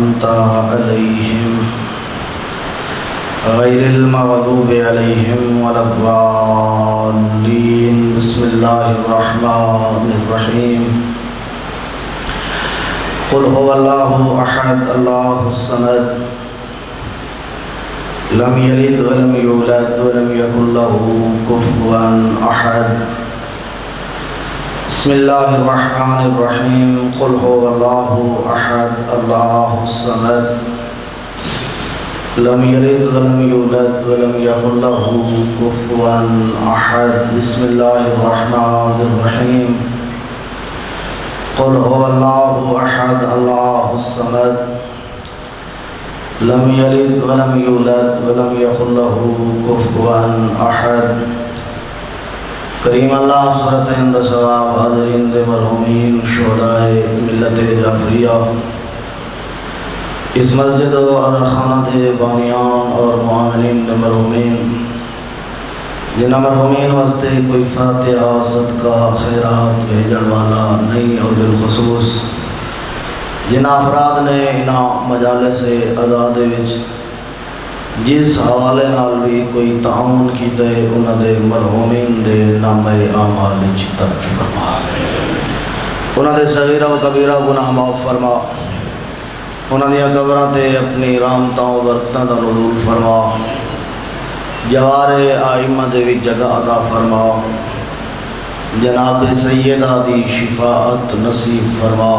أنعمت عليهم غير المغضوب عليهم ولا الضالين. بسم الله الرحمن الرحيم. قل هو الله أحد الله الصمد لم يلد ولم يولد ولم يكن له كفوا أحد. بسم الله الرحمن الرحيم. قل هو الله أحد الله الصمد لم يلد ولم يولد ولم يكن له كفوا أحد. بسم الله الرحمن الرحيم. قل هو الله أحد الله الصمد لم يلد ولم يولد ولم يكن له كفوا أحد. کریم اللہ صورت اند ثواب حاضرین دے مرحومین شہدائے ملت جعفریہ، اس مسجد و ادا خانہ دے بانیان اور معاونین دے مرحومین، جنہ مرحومین واسطے کوئی فاتحہ صدقہ خیرات بھیجن والا نہیں، اور بالخصوص جنہ افراد نے انہاں مجالس آزاد وچ جس حوالے نال بھی کوئی تعاون کیتا ہے، انہاں دے مرحومین دے نامہ اعمال وچ درج فرما، انہاں دے صغیرہ و کبیرہ گناہ معاف فرما، انہاں دیاں قبراں تے اپنی رحمتاں و برکتاں دا نزول فرما، جوار آئمہ دے وچ جگہ عطا فرما، جناب سیدہ دی شفاعت نصیب فرما۔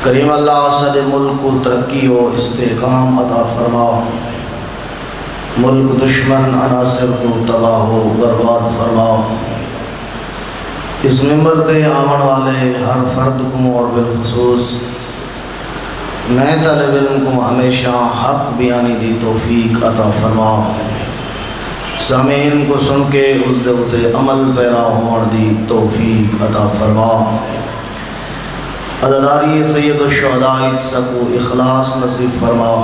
کریم اللہ سارے ملک کو ترقی و استحکام عطا فرما، ملک دشمن عناصر کو تباہ و برباد فرما۔ اس ممبر تے آمن والے ہر فرد کو اور بالخصوص نئے طالب علم کو ہمیشہ حق بیانی دی توفیق عطا فرما، سامعین کو سن کے اس دے اتے عمل پیرا ہون دی توفیق عطا فرما۔ عزاداری سید الشہداء سکو اخلاص نصیب فرما،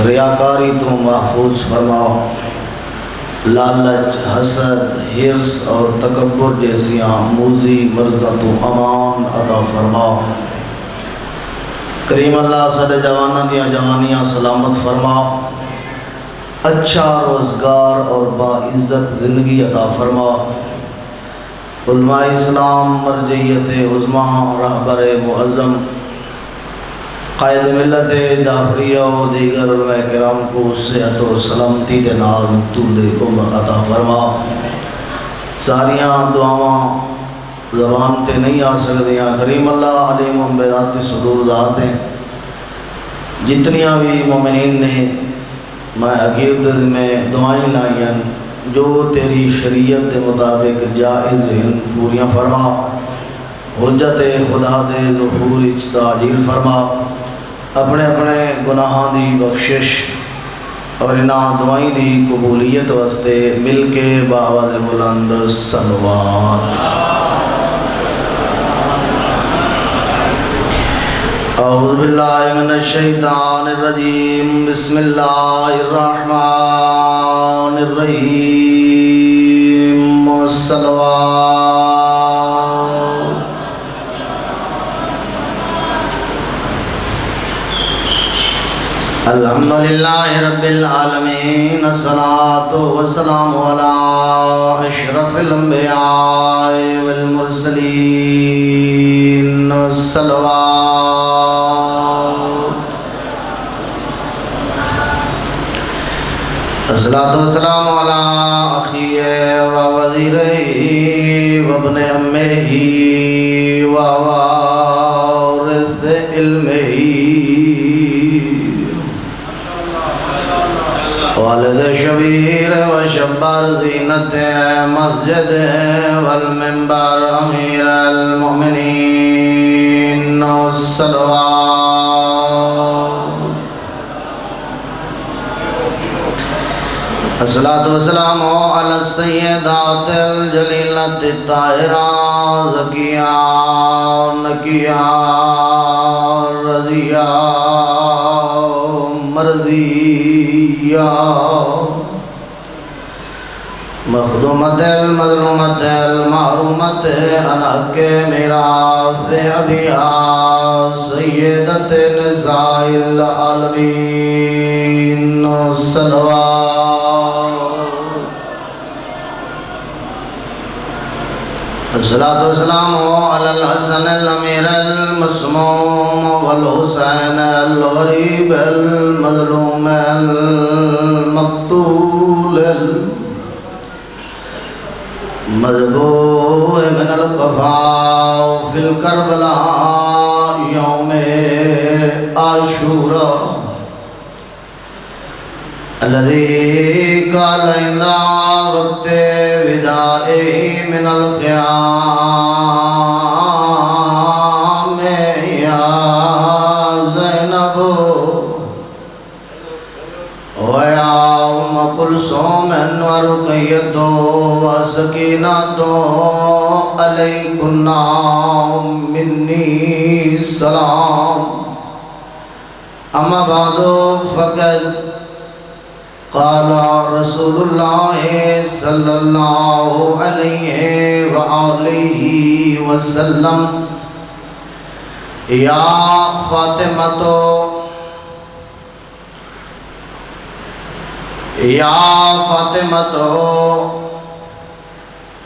ریاکاری تو محفوظ فرما، لالچ، حسد، حرص اور تکبر جیسیاں موذی مرضاں تو امان عطا فرما۔ کریم اللہ سارے جواناں دیاں جوانیاں سلامت فرما، اچھا روزگار اور باعزت زندگی عطا فرما۔ علماء اسلام، مرجعیت عظمیٰ، رہبر معظم، قائد ملت جعفریہ و دیگر علماء کرام کو صحت و سلامتی دے نال طول عمر عطا فرما۔ ساریاں دعاواں زبان تے نہیں آ سکدیاں، کریم اللہ علیم بذات صدور ذات ہیں، جتنیاں بھی مومنین نے میں عقیدت میں دعائیں لائیں جو تیری شریعت دے مطابق جائز ہیں پوریاں فرما، حجت خدا دے ظہور تعجیل فرما، اپنے اپنے گناہاں دی بخشش اور انہاں دعائیں دی قبولیت واسطے مل کے بآواز بلند صلوات۔ اعوذ باللہ من الشیطان الرجیم، بسم اللہ الرحمن الرحیم، الصلوات۔ الحمدللہ رب العالمین، الصلاۃ والسلام علی اشرف الانبیاء والمرسلین، الصلوات۔ الصلاۃ والسلام علی اخیہ و وزیرہ و ابن امہ و وارث علمہ، والد شبیر و شبار زینت مسجد والمنبر امیر المؤمنین، الصلوات۔ الصلاۃ والسلام علی السیدات الجلیلۃ الطاہرات زکیات نقیات رضیات مرضیات، مخدومت المظلومت المحرومت انحق میراث ابیات سیدۃ نساء العالمین الصلاۃ والسلام علی الحسن الامیر المسموم والحسین الغریب المظلوم المقتول المذبوح من القفا فی الکربلاء یوم عاشوراء الذي قال عند وقت وداعه من القيام يا زينب ويا أم كلثوم ورقية وسكينة عليكن مني السلام أما بعد فقد قال رسول اللہ صلی اللہ علیہ وآلہ وسلم یا فاطمہ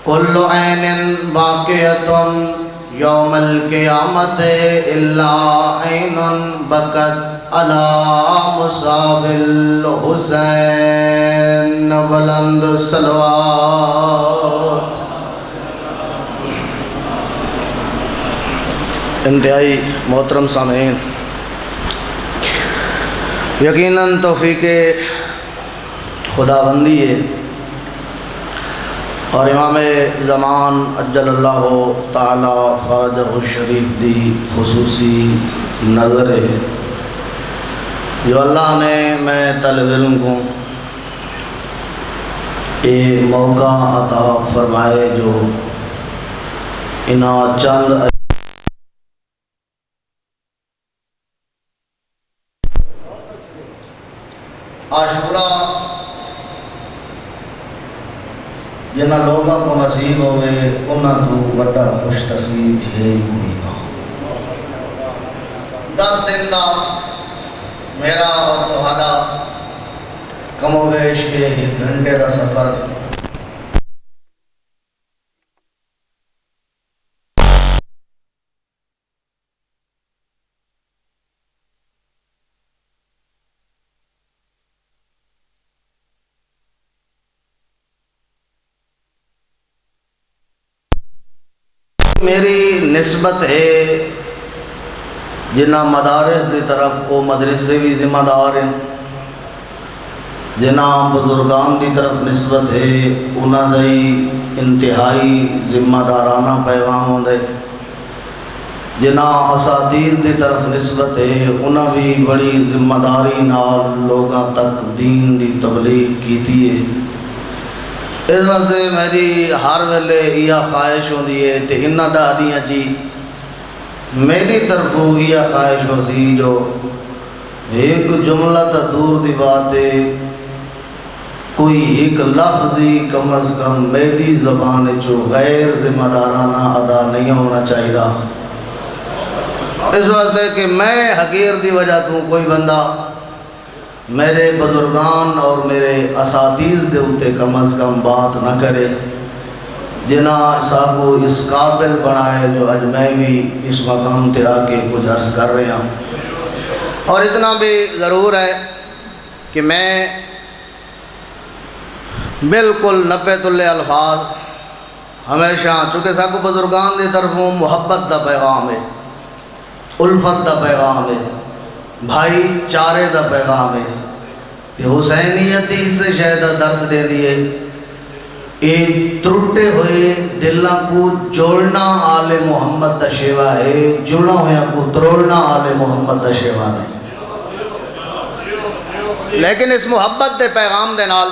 کل عین باقیۃ یوم القیامت الا عین بکت علی مصاب الحسین بلند صلوات۔ انتہائی محترم سامعین، یقیناً توفیق خداوندی ہے اور امام زمان اجل اللہ تعالی فرجہ الشریف دی خصوصی نظر ہے جو اللہ نے میں طالب علم کو یہ موقع عطا فرمائے جو انہاں چند عاشوراء جنہاں لوگوں کو نصیب ہوئے انہاں تو وڈا خوش نصیب ہے کوئی نہ۔ 10 دن دا میرا اور تہاڈا کم و بیش کے 1 گھنٹے دا سفر میری نسبت ہے جنہ مدارس دی طرف وہ مدرسے بھی ذمہ دار ہیں، جنہ بزرگان دی طرف نسبت ہے انہاں دی انتہائی ذمہ دارانہ پیغام ہوندے، جنہ اساتذہ دی طرف نسبت ہے انہاں بھی بڑی ذمہ داری نال لوگاں تک دین دی تبلیغ کیتی ہے۔ اس واسطے میری ہر ویلے یہ خواہش ہوندی ہے تے انہاں دادیاں جی میری طرفوں یہ خواہش ہو سی جو ایک جملہ تا دور دی بات ہے کوئی ایک لفظی کم از کم میری زبان جو غیر ذمہ دارانہ ادا نہیں ہونا چاہیے۔ اس واسطے کہ میں حقیر دی وجہ تو کوئی بندہ میرے بزرگان اور میرے اساتذہ دے ہوتے کم از کم بات نہ کرے جنہ ساکو اس قابل بنائے جو آج میں بھی اس مقام تے آکے کچھ عرض کر رہے ہیں۔ اور اتنا بھی ضرور ہے کہ میں بالکل 90 الفاظ ہمیشہ چونکہ ساکو بزرگان دی طرفوں محبت دا پیغام ہے، الفت دا پیغام ہے، بھائی چارے دا پیغام ہے کہ حسینیت اس سے شہدہ درس دے دیئے ایک ترٹے ہوئے دلوں کو جوڑنا آل محمد دا شیوا ہے، جڑنا ہویا کو تروڑنا آل محمد دا شیوا ہے۔ لیکن اس محبت دے پیغام دے نال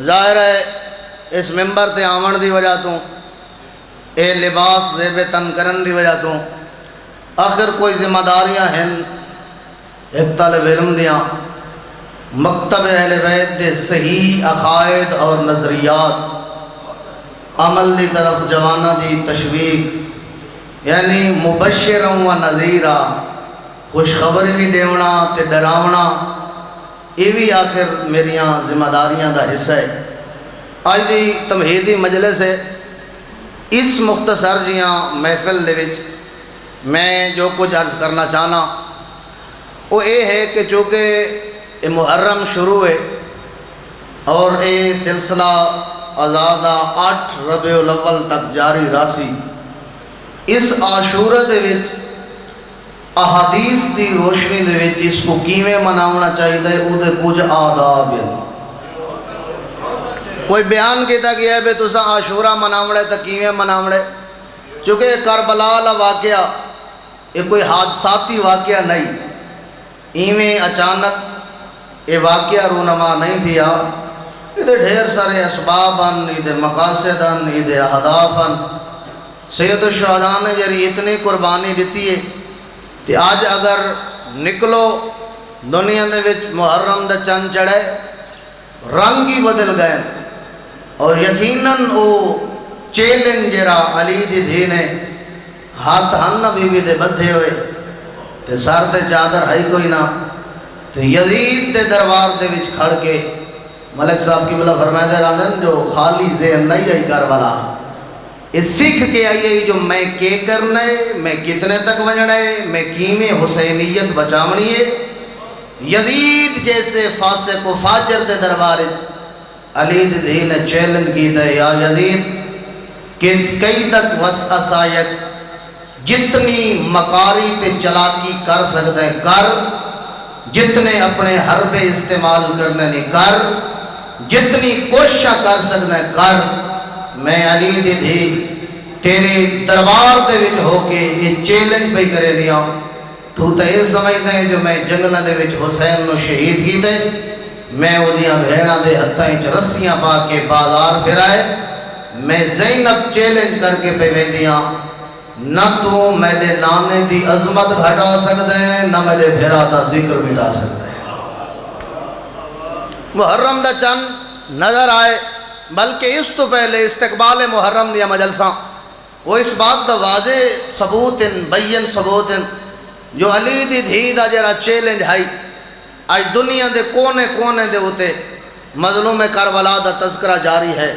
ظاہر ہے اس ممبر تے آمن دی وجہ تو اے لباس زیب تن کرن دی وجہ تو آخر کوئی ذمہ داریاں ہیں ایک طالب علم دیاں مکتب اہل بیت دے صحیح عقائد اور نظریات عمل دی طرف جوانہ دی تشویق یعنی مبشروں و نذیرہ خوشخبری بھی دیونا تے ڈراونا، یہ بھی آخر میریاں ذمہ داریاں دا حصہ ہے۔ آج دی تمہیدی مجلس ہے، اس مختصر جیاں محفل دے وچ میں جو کچھ عرض کرنا چاہنا وہ یہ ہے کہ چونکہ یہ محرم شروع ہے اور یہ سلسلہ آزادہ 8 ربیع الاول تک جاری راسی، اس عاشورہ دے وچ احادیث دی روشنی دے وچ اس کو کیویں مناونا چاہیے، او دے کچھ آداب ہیں۔ کوئی بیان کیتا گیا ہے بے تسا عاشورہ مناوڑے تا کیویں مناوڑے، چونکہ کربلا والا واقعہ یہ کوئی حادثاتی واقعہ نہیں، ایویں اچانک یہ واقعہ رونما نہیں تھیا، یہ ڈھیر سارے اسباب ہیں، یہ مقاصد ہیں، یہ اہداف ہیں۔ سید الشہداء نے جری اتنی قربانی دیتی ہے کہ آج اگر نکلو دنیا دے وچ محرم دا چند چڑھے رنگ ہی بدل گئے، اور یقیناً وہ چیلنج جرا علی دی دھی نے ہاتھ ہن بی بی دے بدھے ہوئے تے سر تے چادر ہے کوئی نہ، تے یزید دے دربار دے وچ کھڑ کے ملک صاحب کی بلا فرمائے رہن جو خالی ذہن نہیں آئی کربلا، یہ سکھ کے آئی جو میں کے کرنا ہے، میں کتنے تک وجنا ہے، میں کیویں حسینیت بچاونی ہے۔ یزید جیسے فاسق و فاجر دے دربار علی دی دھی نے چیلنج کیتا ہے، یا یزید کہ قیدک وسعسایک، جتنی مکاری پہ چلاکی کر سکتے ہیں کر، جتنے اپنے حربے استعمال کرنے نہیں کر، جتنی کوششاں کر سکتے ہیں کر، میں علی دی دھی تیرے دربار دے وچ ہو کے یہ چیلنج پہ کرے دیا، تو تے یہ سمجھتے ہیں جو میں جنگلہ دے وچ حسین نو شہید کیتے، میں وہ دیاں بھیڑاں دے ہتھائیں چ رسیاں پا کے بازار پھرائے، میں زینب چیلنج کر کے پہ دیاں، نہ تو میرے نانے دی عظمت گھٹا سکتے ہیں، نہ میرے بھیرا دا ذکر مٹا سکتے ہیں۔ محرم دا چند نظر آئے، بلکہ اس تو پہلے استقبال محرم دیا مجلساں وہ اس بات دا واضح ثبوت بین ثبوت جو علی دی دھی دا جرا چیلنج ہے، آج دنیا دے کونے کونے دے ہوتے مظلوم کربلا دا تذکرہ جاری ہے،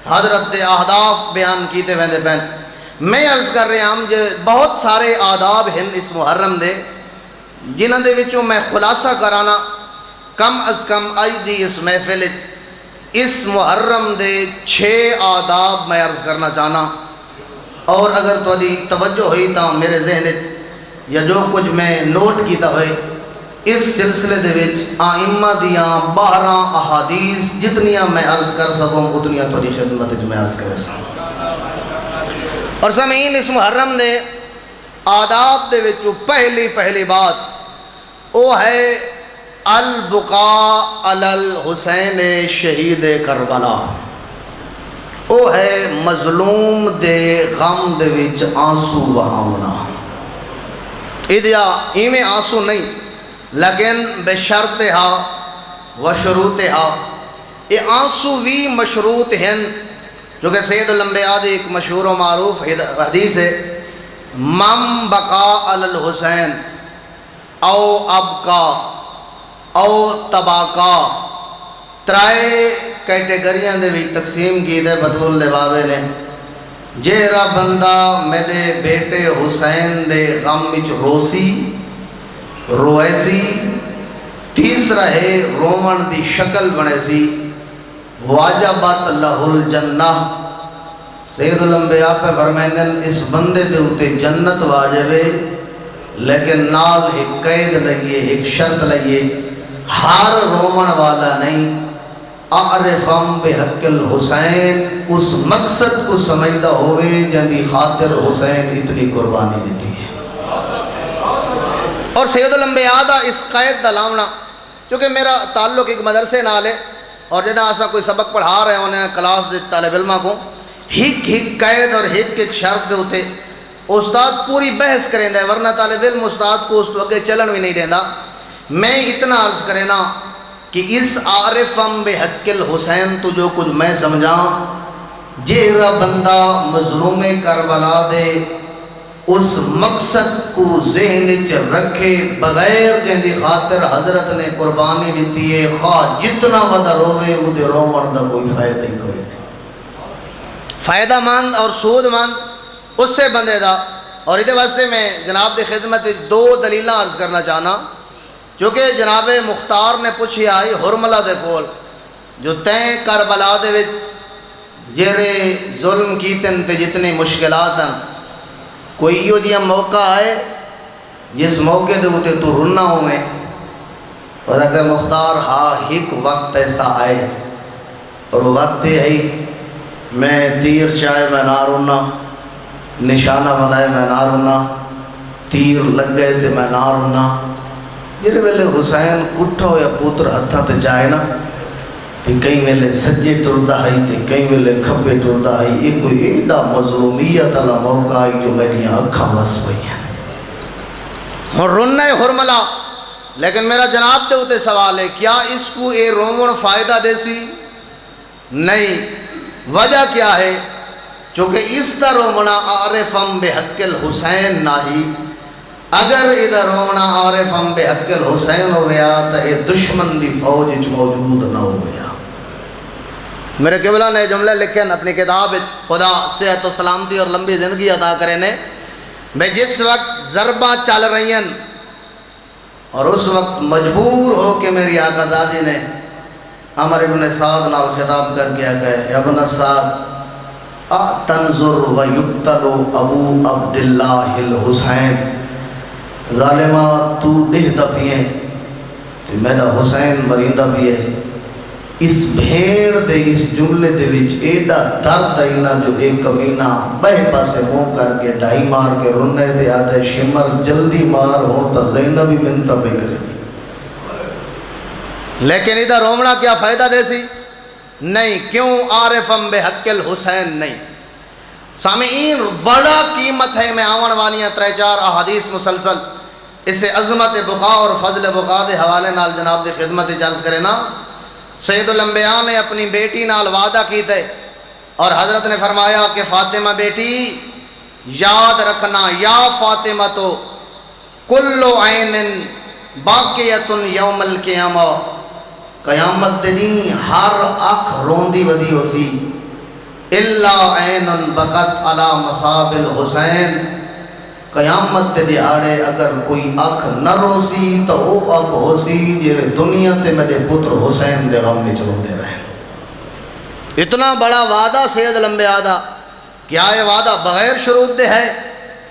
حضرت دے اہداف بیان کیتے ویندے پین۔ میں عرض کر رہے ہم جو بہت سارے آداب ہیں اس محرم دے، جنہاں دے وچوں میں خلاصہ کرانا کم از کم آج دی اس محفل اس محرم دے 6 آداب میں عرض کرنا چاہنا، اور اگر تو دی توجہ ہوئی تا میرے ذہن یا جو کچھ میں نوٹ کیتا ہوئے اس سلسلے دے وچ آئمہ دیاں 12 احادیث جتنیاں میں عرض کر سکوں اتنیاں تو دی خدمت میں عرض کرے سکوں۔ اور سامعین اس محرم دے آداب دے وچوں پہلی بات وہ ہے البقاء علی الحسین شہید کربلا، وہ ہے مظلوم دے غم دے وچ آنسو بہاونا۔ ادیا ایویں آنسو نہیں لیکن بے شرط ہا و شروط ہا، یہ آنسو بھی مشروط ہیں، جو کہ سید الانبیاء دی ایک مشہور و معروف حدیث ہے، من بقا علی الحسین او ابقا او تباقا، ترائے کیٹیگریاں دے بھی تقسیم کی دے بطول دے بابے نے، جیرا بندہ میرے بیٹے حسین دے غم وچ روسی رویسی، تیسرا ہے رومن دی شکل بنے سی، واجبت لہ الجنہ، سید الانبیاء پہ فرمائندن اس بندے دے ہوتے جنت واجب ہے، لیکن نال ایک قید لئیے، ایک شرط لئیے، ہر رومن والا نہیں، اعرفم بحق الحسین، اس مقصد کو سمجھدہ ہوئے جن خاطر حسین اتنی قربانی دیتی ہے۔ اور سید الانبیاء دا اس قید دا لاؤنا، چونکہ میرا تعلق ایک مدرسے نال ہے، اور جدہ ایسا کوئی سبق پڑھا رہے ہونے کلاس دے طالب علمہ کو، ہک قید اور ہک شرط دے ہوتے استاد پوری بحث کریں دے، ورنہ طالب علم استاد کو اس تو اگے چلن بھی نہیں دینا۔ میں اتنا عرض کریں نا کہ اس عارفم بحق الحسین تو جو کچھ میں سمجھا، جیرا بندہ مظلوم کربلا دے اس مقصد کو ذہن وچ رکھے بغیر جہدی خاطر حضرت نے قربانی دیتی ہے، خواہ جتنا ودا روے وہ دے رومن دا کوئی فائدہ ہی کوئی نہیں۔ فائدہ مند اور سود مند اس سے بندے دا۔ اور اس واسطے میں جناب دی خدمت دو دلیلاں عرض کرنا چاہنا، کیونکہ جناب مختار نے پوچھی آئی ہرملہ دے کول جو تین کربلا دے وچ جیرے ظلم کیتن تے جتنی مشکلات ہیں، کوئی یہ جی موقع آئے جس موقع دے ہوتے تو رنا ہوئے، اور اگر مختار ہاں ایک وقت ایسا آئے اور وہ وقت ہے میں تیر چاہے میں نہ رونا، نشانہ بنائے میں نہ رونا، تیر لگ گئے تھے میں نہ رونا، جیرے ویلے حسین کٹھا یا پوتر ہتھا تے جائے نا تے کئی ویلے سجے ٹردہ آئی تے کئی ویلے کھبے ٹردہ آئی، ایک کوئی ایڈا مظلومیت والا موقع آئی جو میری اکھاں وس پئی ہیں اور رونا ہے ہرملہ۔ لیکن میرا جناب دے ہوتے سوال ہے کیا اس کو اے رومن فائدہ دے سی؟ نہیں۔ وجہ کیا ہے؟ چونکہ اس دا رومنا عارفم بحق الحسین ناہی، اگر ادھر رومنا عارفم بحق الحسین ہو گیا تو اے دشمن دی فوج موجود نہ ہو گیا۔ میرے قبلہ نے جملے لکھیں اپنی کتاب، خدا صحت و سلامتی اور لمبی زندگی عطا کرے نے، میں جس وقت ضرباں چل رہی ہیں اور اس وقت مجبور ہو کے میری آقا زادی نے عمر ابن سعد نال خطاب کر کے کہ ابن سعد تنظر و یقتل ابو عبداللہ الحسین، ظالمہ تو دہ دبیے تو میرا حسین مریندہ بھی ہے۔ اس بھیڑ دے اس جملے دے وچ ایڈا درد آئینا جو ایک کمینہ بہے پاسے منہ کر کے ڈائی مار کے رونے دے آدھے شمر جلدی مار ہوتا زینبی منتہ پہ کرے گی، لیکن ادھر رومنا کیا فائدہ دے سی؟ نہیں۔ کیوں؟ عارفم بحق الحسین نہیں۔ سامعین بڑا قیمت ہے، میں آون والیاں 3-4 احادیث مسلسل اسے عظمت بقا اور فضل بقا دے حوالے نال جناب دی خدمت عرض کرے نا۔ سید الانبیاء نے اپنی بیٹی نال وعدہ کی تھے اور حضرت نے فرمایا کہ فاطمہ بیٹی یاد رکھنا، یا فاطمہ تو کل عین باقیت یوم القیامہ، قیامت دنی ہر اکھ روندی ودی ہو سی، الا عین بقت علی مصاب الحسین، قیامت دے دیہاڑے اگر کوئی اکھ نہ روسی تو وہ اکھ ہو سی جیرے دنیا تے میرے پتر حسین دے غم میں چلو دے رہے ہیں۔ اتنا بڑا وعدہ سید الانبیاء دا، کیا یہ وعدہ بغیر شروط دے ہے؟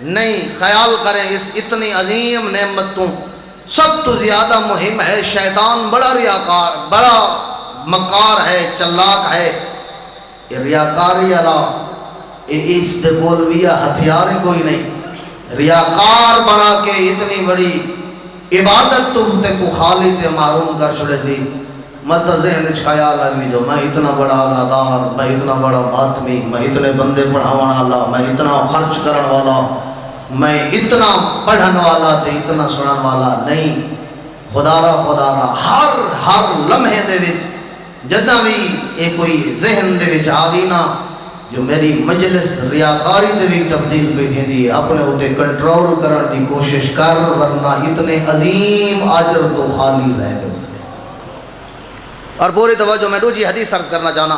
نہیں۔ خیال کریں اس اتنی عظیم نعمتوں سب تو زیادہ مہم ہے، شیطان بڑا ریاکار، بڑا مکار ہے، چلاک ہے، ریاکاری اللہ اس دے کولویہ ہتھیار کوئی نہیں، ریاکار بنا کے اتنی بڑی عبادت تم تے کو خالی تے معروم کر چھڑے سی۔ مت ذہن اچھ خیال آگی جو میں اتنا بڑا عزادار، میں اتنا بڑا ماتمی، میں اتنے بندے پڑھاون والا، میں اتنا خرچ کرن والا، میں اتنا پڑھن والا تے اتنا سنن والا نہیں۔ خدا را ہر لمحے دے وچ جدہ بھی ایک کوئی ذہن دے وچ آگی نا جو میری مجلس ریاکاری دے بھی تبدیل پہ تھی دی، اپنے ہوتے کنٹرول کرن دی کوشش کر، ورنہ اتنے عظیم آجر تو خالی رہ گئے سے۔ اور پوری توجہ میں دوسری حدیث عرض کرنا چاہنا۔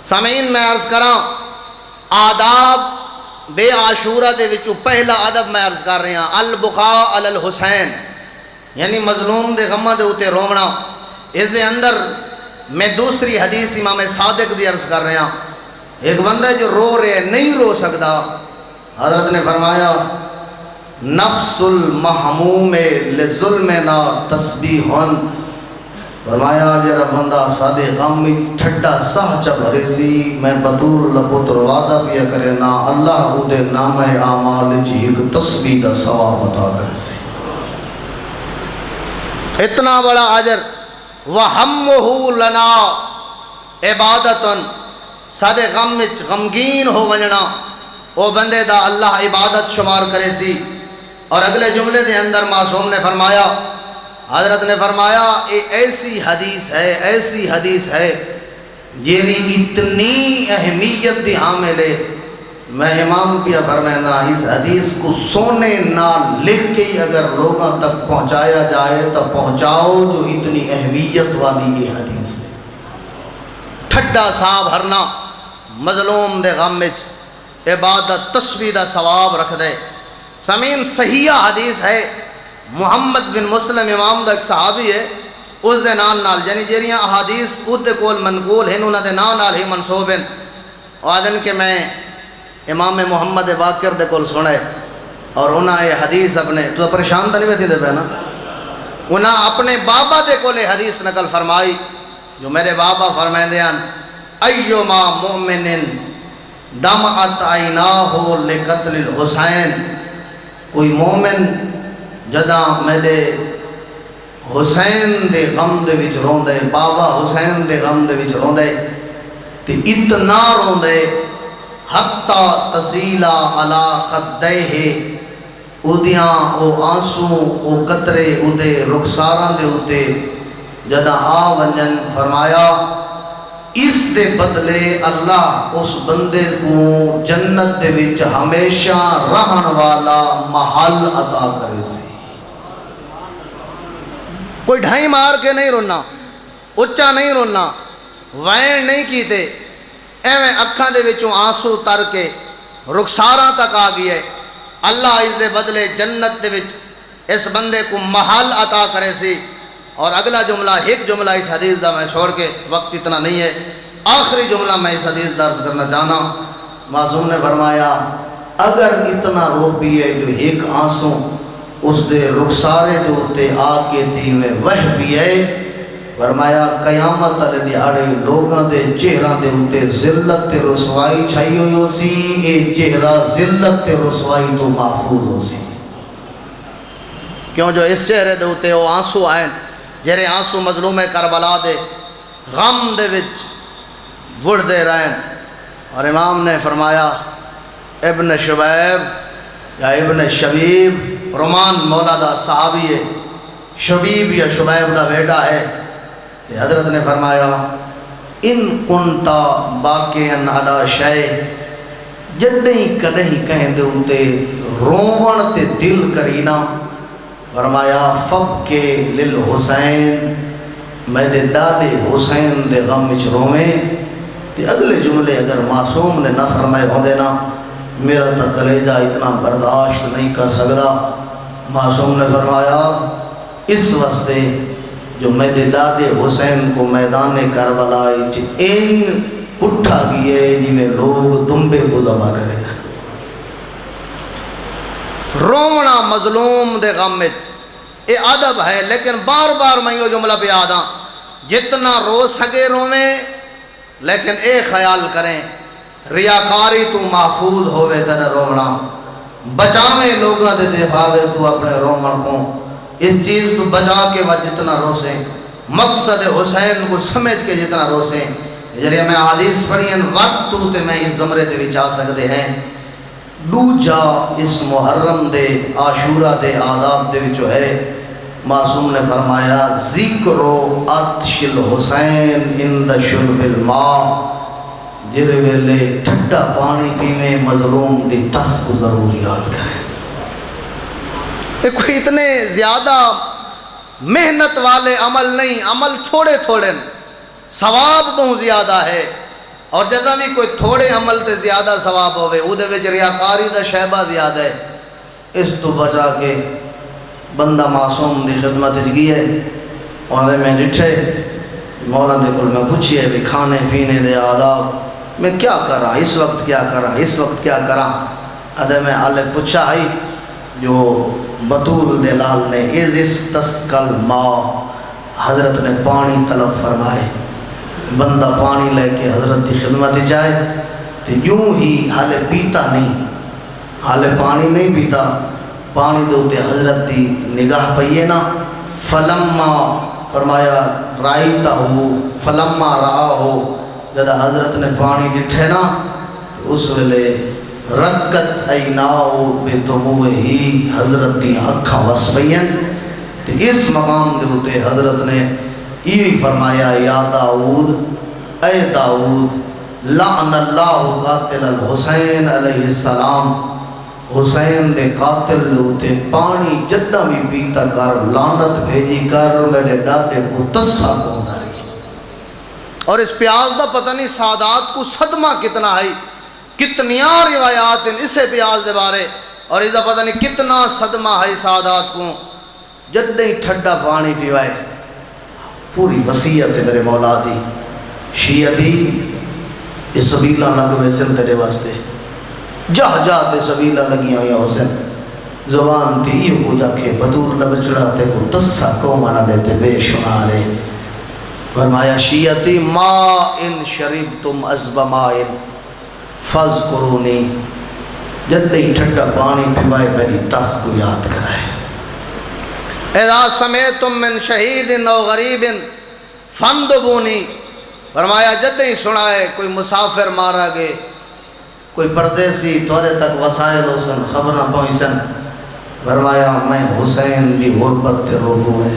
سامعین میں عرض کراں آداب بے عاشورہ دے وچوں پہلا ادب میں عرض کر رہے ہیں البقاء علی الحسین، یعنی مظلوم دے غمہ دے ہوتے رومنا۔ اس دے اندر میں دوسری حدیث امام صادق دی عرض کر رہے ہیں، ایک بندہ جو رو رہے نہیں رو سکتا، حضرت نے فرمایا نفس المحموم لظلمنا تسبیحن، فرمایا جرا بندہ سادے غم میں ٹھڈا سہ چا بھرے سی، میں بدور لبوتر وعدہ پیا کرے نا اللہ او دے نام اعمال جی ایک تسبیح دا ثواب عطا کرے سی۔ اتنا بڑا اجر وَحَمُّهُ لَنَا عبادتن، سادے غم میں غمگین ہو ونجنا او بندے دا اللہ عبادت شمار کرے سی۔ اور اگلے جملے دے اندر معصوم نے فرمایا، حضرت نے فرمایا ایسی حدیث ہے جیری اتنی اہمیت دی حامل ہے میں امام کیا فرمائنا اس حدیث کو سونے نال لکھ کے ہی اگر لوگوں تک پہنچایا جائے تو پہنچاؤ، جو اتنی اہمیت والی یہ حدیث ہے۔ ٹھڈا صاحب ہرنا مظلوم دے غم وچ عبادت تسبیح دا ثواب رکھ دے۔ سامعین صحیح حدیث ہے، محمد بن مسلم امام دا ایک صحابی ہے، اس دے نال یعنی جہڑیاں احادیث اس دے کول منقول ہیں انہاں دے نال ہی منسوب ہیں، آدن کہ میں امام محمد باقر دے کول سنے اور انہاں یہ حدیث اپنے تو پریشان تو نہیں بیٹھی دے پہ نا، انہاں اپنے بابا دے کول حدیث نقل فرمائی جو میرے بابا فرمائے ہیں ایما مومن دمعت عیناہ لقتل الحسین، کوئی مومن جداں میرے حسین دے غم دے وچ روندے، بابا حسین دے غم دے وچ روندے تے اتنا روندے حتی تسیلا علی خدیہ، اودیاں او آنسو او قطرے او دے رخساراں دے اوتے جداں آ ونجن، فرمایا اس دے بدلے اللہ اس بندے کو جنت دے وچ ہمیشہ رہن والا محل عطا کرے سی۔ کوئی ڈھائی مار کے نہیں رونا، اچھا نہیں رونا، وین نہیں کیتے، ایویں اکھاں دے وچوں آنسو تر کے رخساراں تک آ گئے، اللہ اس دے بدلے جنت دے وچ اس بندے کو محل عطا کرے سی۔ اور اگلا جملہ ایک جملہ اس حدیث دا میں چھوڑ کے وقت اتنا نہیں ہے، آخری جملہ میں اس حدیث دا عرض کرنا چاہنا، معصوم نے فرمایا اگر اتنا رو بھی ہے جو ایک آنسو اس دے رخسارے دے ہوتے آ کے دیوے وہ بھی ہے، فرمایا قیامت علیہ دیہاڑے لوگاں دے چہرہ دے ہوتے ذلت تے رسوائی چھائی ہوئی ہو سی، اے چہرہ ذلت تے رسوائی تو محفوظ ہو سی، کیوں جو اس چہرے دے ہوتے وہ آنسو آئیں، جہرے آنسو مظلوم کربلا دے غم دے وچ بڑھ دے رہن۔ اور امام نے فرمایا ابن شبیب یا ابن شبیب رومان مولا دا صحابی ہے، شبیب یا شبیب دا بیٹا ہے، حضرت نے فرمایا ان کنتا باقین علی شے، جڈیں کدیں کہیں دے ہوتے روون تے دل کرینا، فرمایا فبکے للحسین، میرے دادے حسین دے غم وچ رویں۔ تے اگلے جملے اگر معصوم نے نہ فرمائے ہوندے نا میرا تا کلیجہ اتنا برداشت نہیں کر سکتا۔ معصوم نے فرمایا اس واسطے جو میرے دادے حسین کو میدان کربلا این اٹھا گئے جی میں لوگ دمبے کو دبا کرے نا، رونا مظلوم دے غم میں اے ادب ہے، لیکن بار بار میں یہ جملہ پہ آدھا جتنا رو سکے رویں، لیکن اے خیال کریں ریاکاری تو محفوظ ہوئے تیرے رونا، بچاویں لوگاں دے دفاعے تو اپنے رومن کو، اس چیز تو بچا کے وہ جتنا روسیں، مقصد حسین کو سمجھ کے جتنا روسیں، جرے میں حدیث پڑھی ہیں وقت تو تے میں اس زمرے دے وچ آ سکتے ہیں۔ دوجا اس محرم دے عاشورہ دے آداب دے وچ ہے، معصوم نے فرمایا ذکر و عطش الحسین عند شرب الماء، جرے ویلے ٹھڈا پانی پیویں مظلوم دی تس کو ضرور یاد کریں۔ کوئی اتنے زیادہ محنت والے عمل نہیں، عمل تھوڑے تھوڑے، ثواب بہت زیادہ ہے، اور جدہ بھی کوئی تھوڑے عمل تے زیادہ ثواب ہوئے او دے وچ ریاکاری دا شہبہ زیادہ ہے۔ اس تو بچا کے بندہ معصوم دی خدمت گئی ہے، اور میں ڈٹھے مولا دے کل میں پوچھئے بھی کھانے پینے دے آداب میں کیا کرا، اس وقت کیا کرا، اس وقت کیا کرا، ادھے میں آلے پوچھا ہی جو بطول دلال نے از استسقل ماء، حضرت نے پانی طلب فرمائے، بندہ پانی لے کے حضرت کی خدمت جائے تو یوں ہی حالے پیتا نہیں، حالے پانی نہیں پیتا، پانی دوتے حضرت دی نگاہ پئیے نا، فلما فرمایا رائیتا ہو، فلما رہا ہو، جدہ حضرت نے پانی ڈٹھے نا اس ویلے رکت ایناؤ بے دموع ہی، حضرت دی اکھا وسپین، تو اس مقام دے ہوتے حضرت نے یہ فرمایا یا داؤد، اے داؤد لعن اللہ قاتل الحسین علیہ السلام، حسین دے قاتل لوتے پانی جدہ بھی پیتا کر لعنت بھیجی کر میرے ڈاڈے کو تسا کو داری۔ اور اس پیاز دا پتہ نہیں سادات کو صدمہ کتنا ہے، کتنیاں روایات ہیں اسے پیاز دے بارے، اور اس دا پتہ نہیں کتنا صدمہ ہے سادات کو۔ جدہ ہی ٹھڈا پانی پیوائے، پوری وصیت ہے میرے مولا دی، شیعہ دی اس سبیلہ لگوے سن تیرے واسطے، جہاں جہاں تے سبیلہ لگیاں یا حسین زبان تی یہ کو جا کے بدور نہ بچڑا تے کو تسا کو مانا دیتے بے شمارے۔ فرمایا شیعتی ما ان شربتم عذب مائن فاذکرونی، جد نہیں ٹھنڈا پانی پیوائے میری تس کو یاد کرائے۔ اذا سمیتم من شہید او غریب فامدبونی، فرمایا جد نہیں سنائے کوئی مسافر مارا گئے، کوئی پردیسی تورے تک وسائل حسن خبرہ پہنچن، فرمایا میں حسین دی غربت تے روبو ہے۔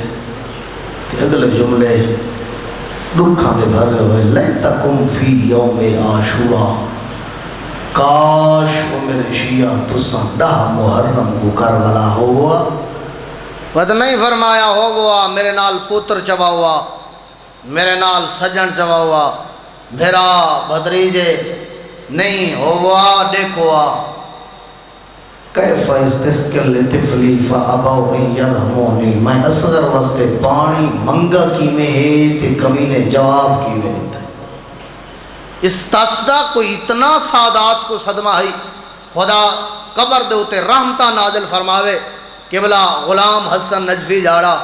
تے اگلے جملے دکھاں دے بھر ہوئے، لیتکم فی یوم عاشورا، کاش وہ میرے شیعہ تساں 10 محرم کو کربلا ہوا۔ بد نہیں فرمایا ہو گوا میرے نال پتر چوا ہوا، میرے نال سجن چوا ہوا، میرا بھدریجے نہیں ہو گوا دیکھوا۔ کیف استسقل لطفلی فابوا ان یرحمونی، میں اصغر واسطے پانی منگا کینے ہے تے کمینے جواب کینے دیتا ہے۔ اس تسدہ کوئی اتنا سادات کو صدمہ ہے، خدا قبر دے ہوتے رحمتہ نازل فرماوے کہ بلا غلام حسن نجفی جاڑا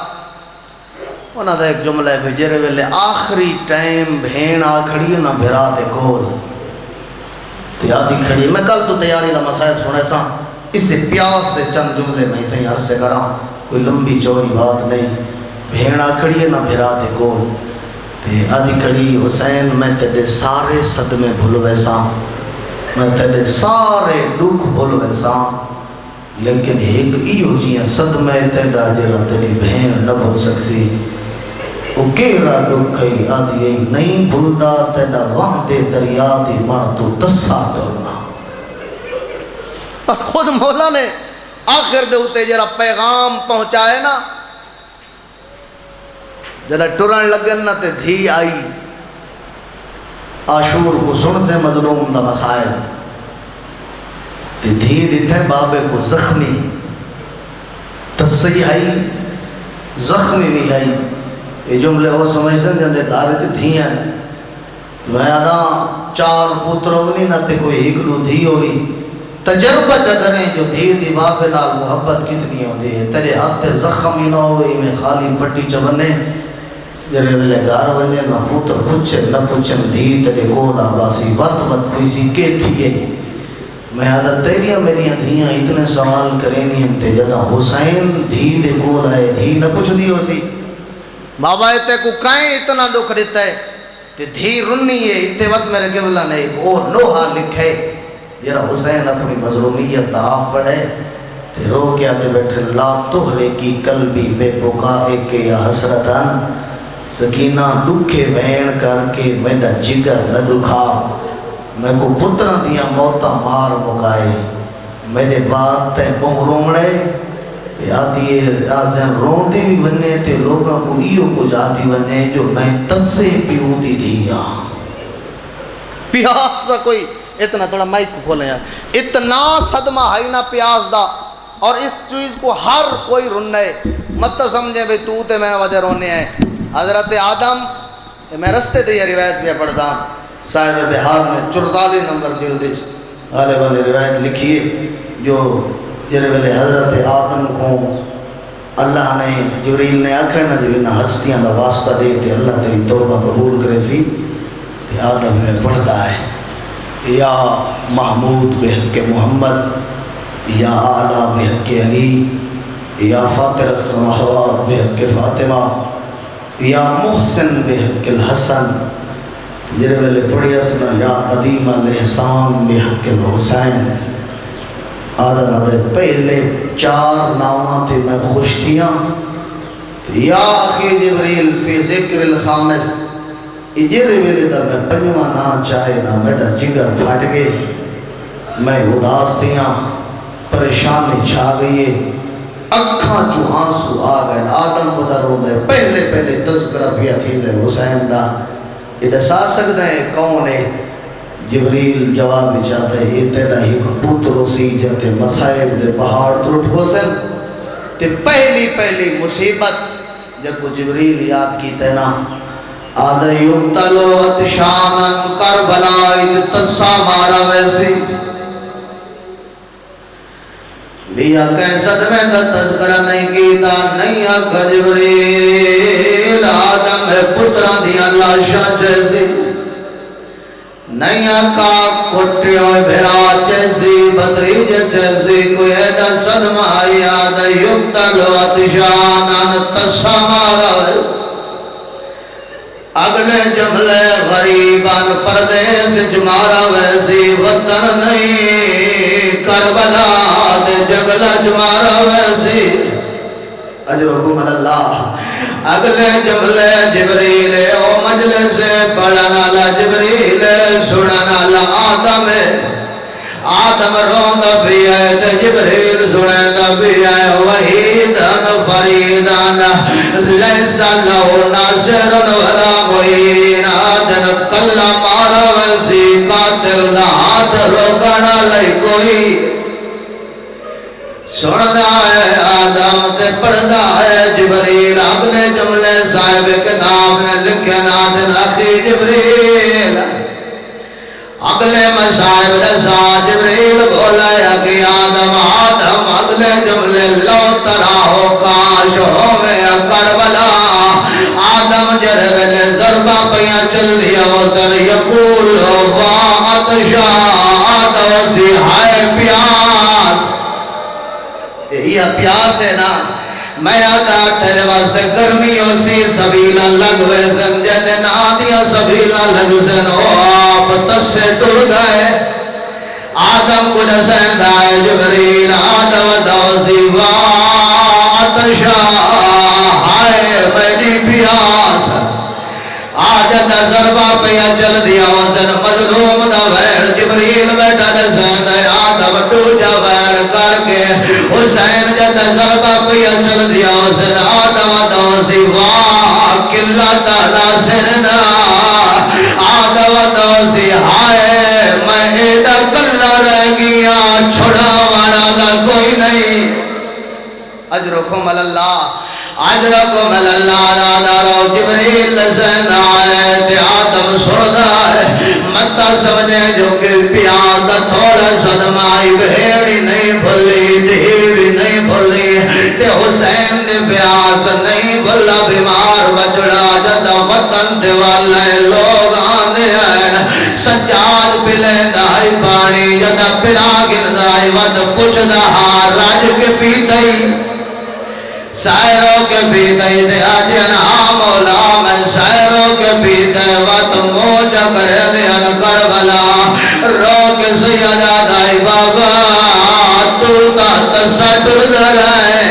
انہاں دا ایک جملہ ہے جرے ویلے آخری ٹائم بھین آ کھڑی ہے نا بھرا دے کول تیادی کھڑی ہے۔ میں کل تو تیاری دا مسائل سنے سا، اس سے پیاس دے چند جملے میں تیار سے کراں، کوئی لمبی چوڑی بات نہیں۔ بھین آ کھڑی ہے نا بھرا دے کول تے آدھی کھڑی حسین میں تیرے سارے صدمے بھول ویسا، میں تیرے سارے دکھ بھول ویسا، لیکن ایک ایو جیاں صدمہ تیرا جرا تیری بہن نہ بھول سکسی، او کیرا دکھ کئی آدھی ای نہیں بھولدا تیرا وحدے دریا دی ماں تو تسا کرنا۔ اور خود مولا نے آخر دے ہوتے جرا پیغام پہنچائے نا، جرا ٹرن لگن نا تے دھی آئی عاشور کو سن سے مظلوم دا مسائل تے دھی ڈٹھے بابے کو زخمی تسی آئی زخمی بھی آئی۔ یہ جملے وہ سمجھتے ہیں جندے دارے تے دھی ہیں، میں آدھا 4 پتر ہونی نہ تے کوئی ہکڑو دھی ہوئی، تجربہ چکریں جو دھی دی بابے نال محبت کتنی ہوتی ہے، تیرے ہاتھ تے زخم ہی نہ ہوئی میں خالی پٹی چبنے جرے ویلے گھر ونجے نہ پتر پوچھے نہ پوچھن دھی تیرے کولا باسی وقت وقت کوئی سی کے تھیے۔ میں آدھا تیریاں میریاں دھیاں اتنے سوال کرینی ہم تے جدہ حسین دھی دے کول آئے دھی نہ پوچھ دی ہو سی بابا اتے کو کائیں اتنا دکھ دیتا ہے تے دھی رنی ہے اتے وقت میرے قبلہ نے ایک اور لوہا لکھے جرا حسین اپنی مظلومیت دا آپ پڑھے تے رو کے آدھے بیٹھے لا تہرے کی قلبی بے بکائے کے یا حسرتاً، سکینہ دکھے بین کر کے میرا جگر نہ دکھا، میں کو پترہ دیا موتا مار مکائے، میرے بات تے بہن رومڑے آدھی رون دی بھی بننے تے لوگاں کو ایو کو جاتی بننے جو میں تسے پیو دی دیا۔ پیاس دا کوئی اتنا تھوڑا مائک کو کھولیں یار، اتنا صدمہ ہے نا پیاس دا، اور اس چیز کو ہر کوئی رننے مت تو سمجھے بھئی تو تے میں وجہ رونے ہیں۔ حضرت آدم میں رستے تے یہ روایت بھی پڑھتا صاحب بہار میں 44 نمبر جلد آلے والے روایت لکھی ہے جو جرے ویلے حضرت آدم کو اللہ نے جبریل نے آکھا نا جو انہا ہستیاں دا واسطہ دیتے اللہ تیری توبہ قبول کرے سی، آدم میں پڑھتا ہے یا محمود بحق محمد، یا اعلیٰ بحق علی، یا فاطر السماوات بحق فاطمہ، یا محسن بحق الحسن، جرے ویلے پڑھی اسنا یا قدیم الاحسان بحق الحسین۔ آدھا دے پہلے 4 نامہ تے میں خوش تھیاں، یا اخی جبریل فی ذکر الخامس، اجرے ویلے دا میں پنجواں نہ چاہے نہ میرا جگر پھٹ گئے، میں اداس تھیاں، پریشانی چھا گئی ہے، اکھاں جو آنسو آ گئے، آدم بدر ہو گئے، پہلے تذکرہ پیا تھی دے حسین دا، یہ دسا سکتا ہے کون ہے؟ جبریل جواب چاہتا ہے یہ تیرا ہی پتر سی جاتے مسائب دے پہاڑ ترٹ حسن تے پہلی مصیبت جب وہ جبریل یاد کی تینا آدھا یقتلو اتشانن کربلا اجتسا مارا ویسی بیا کیسد میں دا تذکرہ نہیں کیتا نہیں آکا جبریل آدم ہے پترہ دی اللہ شاہ جیسی نہیں آکا کٹیوں بھرا جیسی بدریج جیسی کوئی ایڈا صدمہ آدھا یقتلو اتشانن تسا مارا ویسی اگلے جملے غریبان پردیس جمارا ویسی وطن نہیں کربلا دے جگلہ جمارا ویسی اجرکم اللہ اگلے جملے جبریل او مجلس پڑھنا لا جبریل سننا لا آدم روندہ بھی ہے تے جبریل سننا بھی ہے وحیدن فریدن لیسا لہو ناصر ولا معین آدن کلا مارا ویسی قاتل نہ ہاتھ روکنا لئی کوئی سننا ہے آدم تے پڑھنا ہے جبریل اگلے جملے صاحب کتاب نے لکھے نادن اخی جبریل اگلے مصائب رسا جبریل بولا یا کہ آدم اگلے جملے لو تراہو کاش ہوئے کربلا آدم جرولے ضربہ پیاں چل دیا وزر یقول واعت شاہد وسی ہائے پیاس یہ پیاس ہے نا میں آتا تیرے واسطے گرمیوں سی سبیلہ لگوے سن جیدے نادیاں سبیلہ لگوے او آپ تس سے ٹر گئے آدم کو نسین دائے جبریل آدم دوزی واتشا ہائے میری پیاس آجت ضربہ پیا چل دیا وزن مظلوم دا ویر جبریل بیٹا نسین دائے آدم ڈوجا ویر کر کے حسین جت ضربہ پیا چل دیا وزن آدم دوزی واقلت ناصرنا آدم دوزی ہائے میں ایڈا کلہ رہ گیا چھڑا والا کوئی نہیں اجرکم اللہ اجرکم اللہ دادا رو جبریل لسن آئے تے آدم سردا ہے متا سمجھے جو کہ پیاس تھوڑا صدمائی بھیڑی نہیں بھلی دیوی نہیں بھلی تے حسین نے پیاس نہیں بھلا بیمار بچڑا جتا وطن دیوالے لوگ آنے ہیں سجاد پلے دائی پانی جتا پلا گر دائی ود پچھ دہا راج کے پیتائی سائروں کے پیتے دے آجین مولا میں سائروں کے پیتے وقت موجہ کرے دے ان کربلا رو کے سیدہ دائی بابا تو تحت سٹر درائے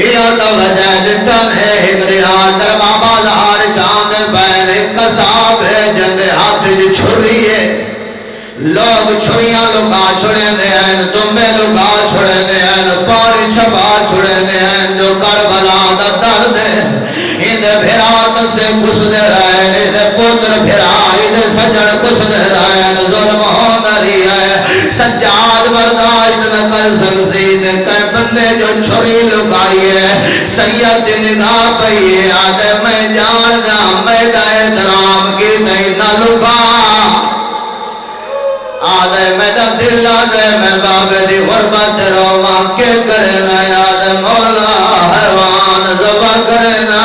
یا تو وجہ جتن ہے ہدری آٹر بابا دہار چاند بین ایک صاحب ہے جندے ہاتھ جی چھری ہے لوگ چھریاں لکا چھڑے دے ہیں دمبے لکا چھڑے دے ہیں پاڑی چھپا چھڑے دے ہیں جو کربلا دا درد ہے اندھے بھرات سے کس دے رہے اندھے پتر بھرا اندھے سجن کس دے رہے ظلم ہو دری ہے سجاد برداشت نہ کر سکسی دے کئی بندے جو چھری لکائی ہے سید نگاہ پہیے آدھے میں جان دا میں دائے درام کی نہیں نہ لکا آدھے میں دا دل آدھے میں بابے دی غربت روا کے کرنا آدھے مولا حیوان زبا کرنا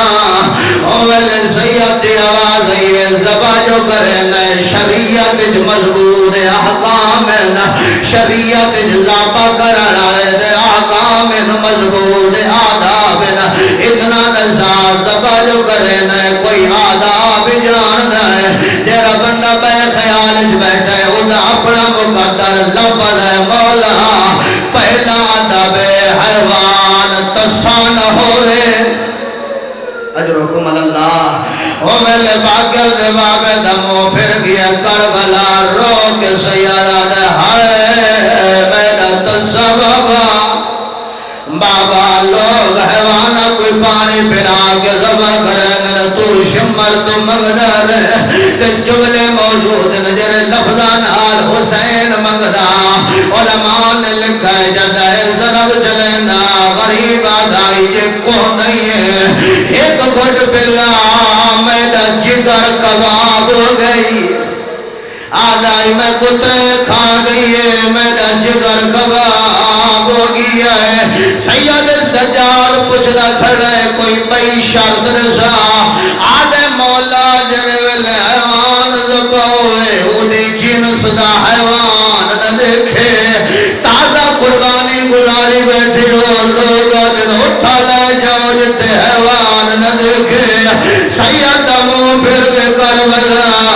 اوہل سید دی آواز ہے زبا جو کرنا شریعت جو مضبوط احکام شریعت جو زبا کرنا دے احکام مضبوط آداب اتنا نزا زبا جو کرنا کوئی آداب جاندہ ہے جیرا بندہ بے خیال جو بیٹھا ہے اپنا مقدر لفظ ہے مولا پہلا ادب حیوان تسان ہوئے اجرکم اللہ وہ میرے باکر دے بابے دمو پھر گیا کربلا رو کے سیادہ دے ہائے میرا تصبابا بابا لوگ حیوانہ کوئی پانی پھرا کے ذبح کریں تو شمر تو مغدر کہ جملے موجود نجر لفظان آل حسین مغدہ علماء نے لکھا ہے جدہ ضرب چلینا غریب آدھائی جے کو نہیں ہے ایک گھٹ پلا میرا جگر کباب ہو گئی آدھائی میں کترے کھا گئی ہے میرا جگر کباب ہو گیا ہے سید سجاد پوچھتا کھڑا ہے کوئی بئی شرط رسا آدھے مولا جنویل حیوان زبوئے اودی جنس دا حیوان نہ دیکھے تازہ قربانی گزاری بیٹھی ہو لوگا دن اٹھا لے جاؤ جتے حیوان نہ دیکھے سید دمو پھر کے کربلا